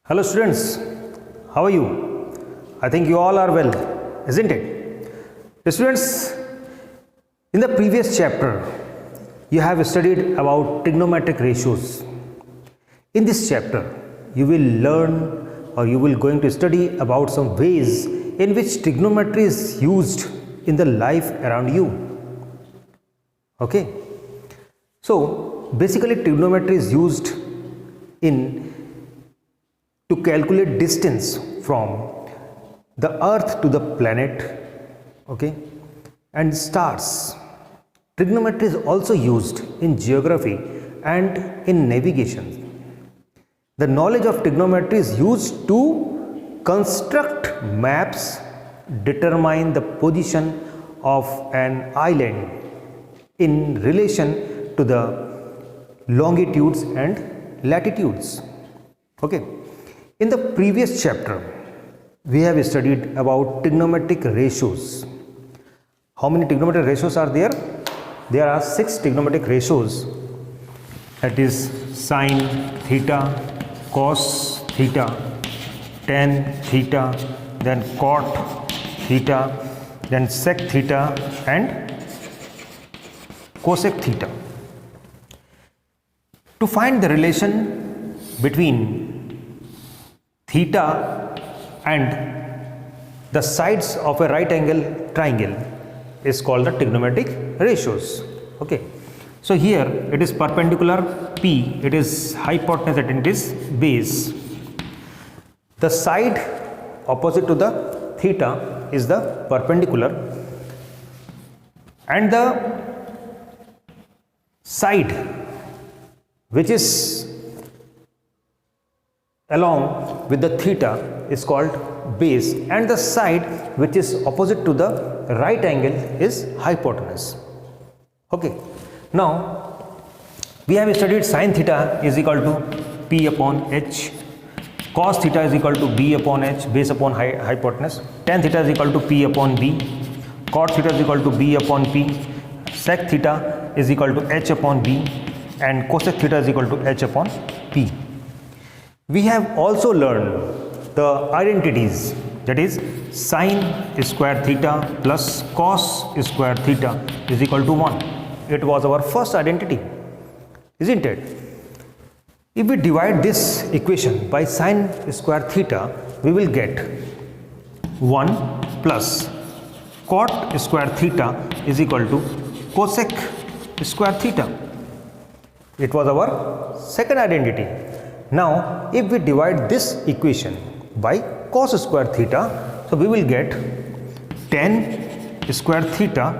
Hello students, how are you? I think you all are well, isn't it? Students, in the previous chapter, you have studied about trigonometric ratios. In this chapter, you will learn or you will going to study about some ways in which trigonometry is used in the life around you. Okay? So, basically trigonometry is used to calculate distance from the earth to the planet, okay, and stars. Trigonometry is also used in geography and in navigation. The knowledge of trigonometry is used to construct maps, determine the position of an island in relation to the longitudes and latitudes. Okay. In the previous chapter, we have studied about trigonometric ratios. How many trigonometric ratios are there? There are 6 trigonometric ratios. That is sine theta, cos theta, tan theta, then cot theta, then sec theta and cosec theta. To find the relation between theta and the sides of a right angle triangle is called the trigonometric ratios. Okay. So here it is perpendicular P, it is hypotenuse and it is base. The side opposite to the theta is the perpendicular and the side which is along with the theta is called base and the side which is opposite to the right angle is hypotenuse. Okay. Now we have studied sine theta is equal to P upon H, cos theta is equal to B upon H, base upon hypotenuse, tan theta is equal to P upon B, cot theta is equal to B upon P, sec theta is equal to H upon B and cosec theta is equal to H upon P. We have also learned the identities, that is sine square theta plus cos square theta is equal to 1. It was our first identity, isn't it? If we divide this equation by sine square theta, we will get 1 plus cot square theta is equal to cosec square theta. It was our second identity. Now, if we divide this equation by cos square theta, so we will get tan square theta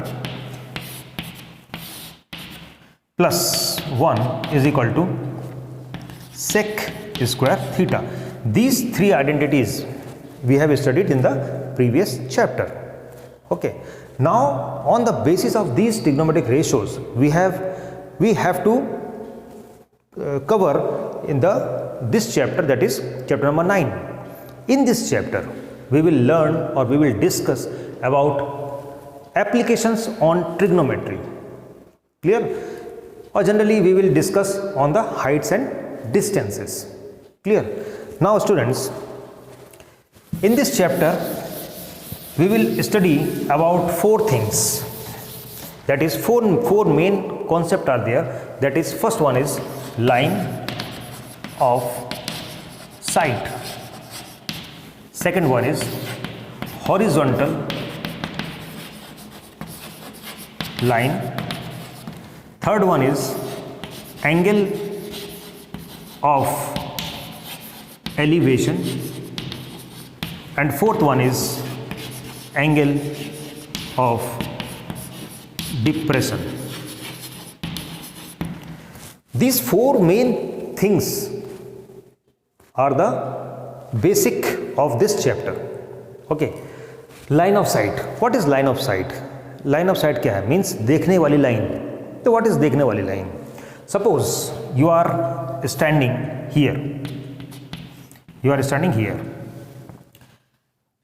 plus 1 is equal to sec square theta. These 3 identities we have studied in the previous chapter. Okay. Now, on the basis of these trigonometric ratios, we have to cover in this chapter, that is chapter number 9. In this chapter, we will learn or we will discuss about applications on trigonometry. Clear? Or generally we will discuss on the heights and distances. Clear? Now students, in this chapter, we will study about 4 things. That is four main concepts are there. That is, first one is line of sight. Second one is horizontal line. Third one is angle of elevation. And fourth one is angle of depression. These 4 main things are the basic of this chapter. Okay. Line of sight. What is line of sight? Line of sight क्या है? Means देखने वाली line. So what is देखने वाली line? Suppose you are standing here. You are standing here.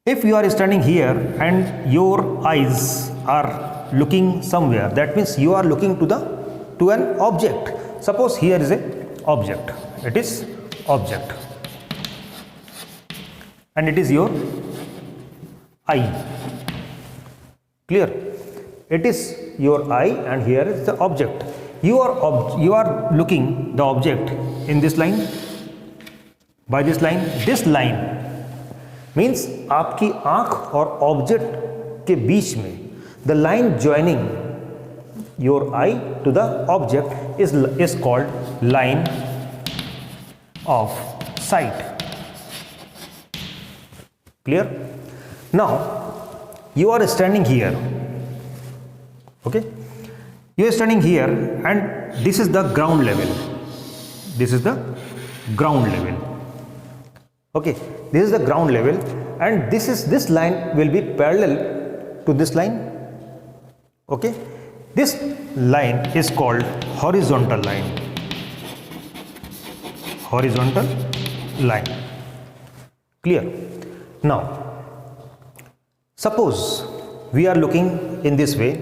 If you are standing here and your eyes are looking somewhere, that means you are looking to an object. Suppose here is a object. It is object. and it is your eye. Clear? It is your eye and here is the object. You are looking the object in this line, by this line. This line means आपकी आंख और object के बीच में, the line joining your eye to the object is called line of sight. Clear? Now you are standing here. Okay, you are standing here and this is the ground level. This is the ground level. Okay, this is the ground level and this line will be parallel to this line. Okay, this line is called horizontal line. Horizontal line. Clear? Now suppose we are looking in this way,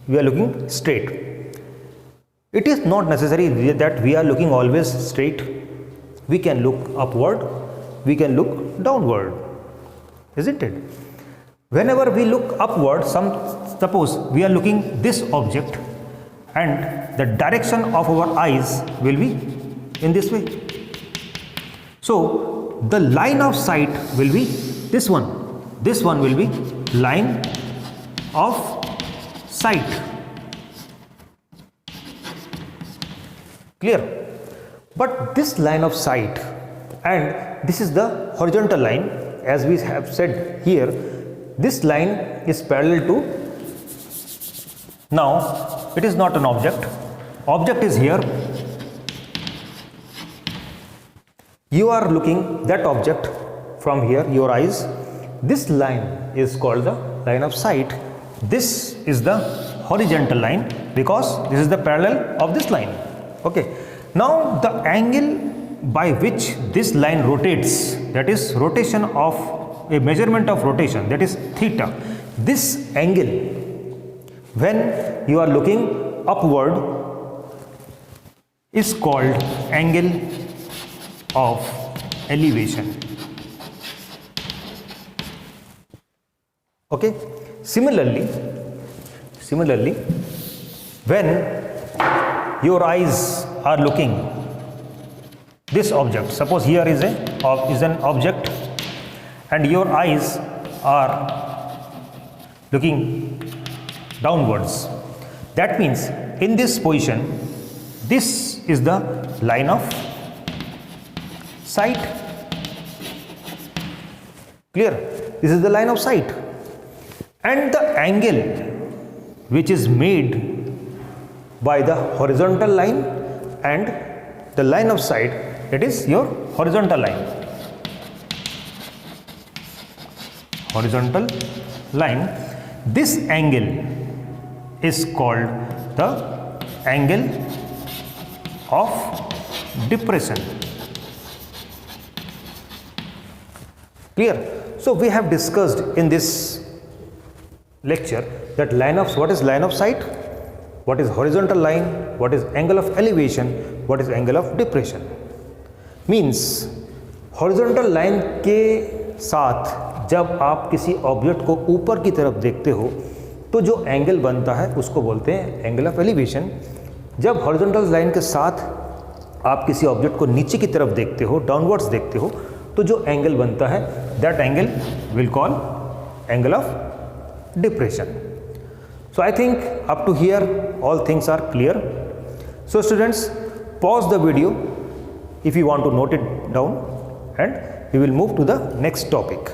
we are looking straight. It is not necessary that we are looking always straight. We can look upward, we can look downward, isn't it? Whenever we look upward, suppose we are looking this object and the direction of our eyes will be in this way. So the line of sight will be this one. This one will be line of sight. Clear? But this line of sight and this is the horizontal line, as we have said here, this line is parallel to, now it is not an object, object is here. You are looking that object from here, your eyes. This line is called the line of sight. This is the horizontal line because this is the parallel of this line. Okay. Now the angle by which this line rotates, that is rotation of a measurement of rotation, that is theta. This angle, when you are looking upward, is called angle of elevation. Okay. Similarly, when your eyes are looking this object, suppose here is an object and your eyes are looking downwards, that means in this position this is the line of sight. Clear? This is the line of sight and the angle which is made by the horizontal line and the line of sight, it is your horizontal line. Horizontal line. This angle is called the angle of depression. Clear? So we have discussed in this lecture that what is line of sight, what is horizontal line, what is angle of elevation, what is angle of depression. Means horizontal line के साथ जब आप किसी object को ऊपर की तरफ देखते हो तो जो एंगल बनता है उसको बोलते हैं एंगल ऑफ एलिवेशन. जब हॉरिजॉन्टल लाइन के साथ आप किसी ऑब्जेक्ट को नीचे की तरफ देखते हो, डाउनवर्ड्स देखते हो, तो जो एंगल बनता है that angle will call angle of depression. So I think up to here all things are clear. So students, pause the video if you want to note it down and we will move to the next topic.